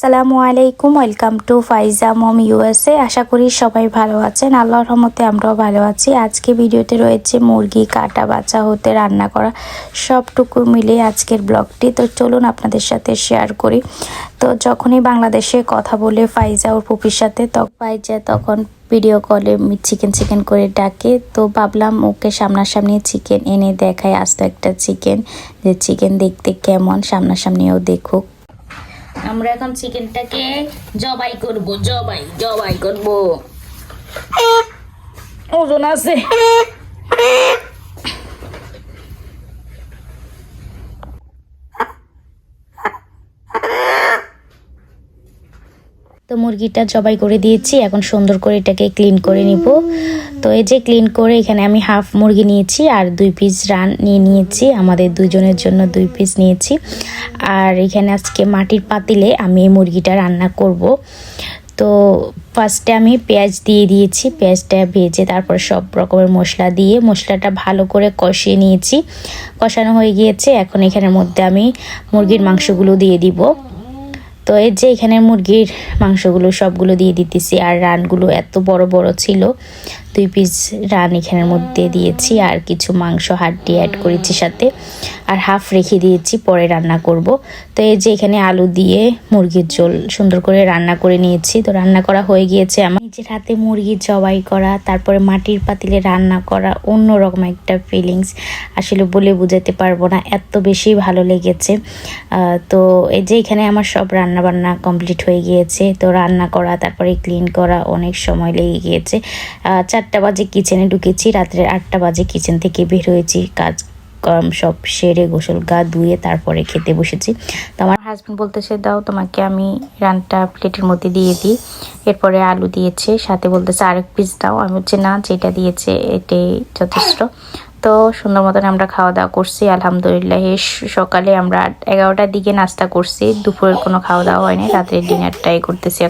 আসসালামু আলাইকুম, welcome to Faiza mom USA. আশা করি সবাই ভালো আছেন। আল্লাহর রহমতে আমরাও ভালো আছি। আজকে ভিডিওতে রয়েছে মুরগি কাটা বাছা হতে রান্না করা সবটুকু মিলে আজকের ব্লগটি। তো চলুন আপনাদের সাথে শেয়ার করি। তো যখনই বাংলাদেশে কথা বলে ফাইজা ওর পুপির সাথে, ফাইজা তখন ভিডিও কলে চিকেন করে ডাকে। তো ভাবলাম ওকে সামনাসামনি চিকেন এনে দেখায়, আস্ত একটা চিকেন, যে চিকেন দেখতে কেমন সামনাসামনিও দেখুক। আমরা এখন চিকেনটাকে জবাই করব, জবাই করব। ওজন আছে। তো মুরগিটা জবাই করে দিয়েছি, এখন সুন্দর করে এটাকে ক্লিন করে নিব। তো এই যে ক্লিন করে এখানে আমি হাফ মুরগি নিয়েছি আর 2 পিস রান নিয়েছি, আমাদের দুজনের জন্য 2 পিস নিয়েছি। আর এখানে আজকে মাটির পাতিলে আমি এই মুরগিটা রান্না করব। তো ফার্স্টে আমি পেঁয়াজ দিয়ে দিয়েছি, পেঁয়াজটা ভেজে তারপর সব রকমের মশলা দিয়ে মশলাটা ভালো করে কষিয়ে নিয়েছি। কষানো হয়ে গিয়েছে, এখন এখানের মধ্যে আমি মুরগির মাংসগুলো দিয়ে দিব। তো এই যে এখানে মুরগির মাংসগুলো সবগুলো দিয়ে দিতেছি। আর রানগুলো এত বড় বড় ছিল, 2 পিস রান এখানের মধ্যে দিয়েছি আর কিছু মাংস হাড্ডি অ্যাড করেছি সাথে, আর হাফ রেখে দিয়েছি পরে রান্না করব। তো এই যে এখানে আলু দিয়ে মুরগির ঝোল সুন্দর করে রান্না করে নিয়েছি। তো রান্না করা হয়ে গিয়েছে। আমার নিজের হাতে মুরগি জবাই করা, তারপরে মাটির পাতিলে রান্না করা অন্যরকম একটা ফিলিংস, আসলে বলে বোঝাতে পারবো না, এত বেশি ভালো লেগেছে। তো এই যে এখানে আমার সব রান্না বান্না কমপ্লিট হয়ে গিয়েছে। তো রান্না করা তারপরে ক্লিন করা অনেক সময় লেগে গিয়েছে। 4টা বাজে কিচেনে ঢুকেছি, রাত্রে 8টা বাজে কিচেন থেকে বের হয়েছি। কাজ সব সেরে গোসল গা ধুয়ে তারপরে খেতে বসেছি। তো আমার হাজব্যান্ড বলতেছে দাও তোমাকে আমি রানটা প্লেটের মধ্যে দিয়ে দিই। এরপরে আলু দিয়েছে, সাথে বলতেছে আরেক পিস দাও। আমি বলছি না, যেটা দিয়েছে এটাই যথেষ্ট। তো সুন্দর মতন আমরা খাওয়া দাওয়া করছি আলহামদুলিল্লাহ। সকালে আমরা 11টার দিকে নাস্তা করছি, দুপুরের কোনো খাওয়া দাওয়া হয়নি, রাতের ডিনারটাই করতেছি।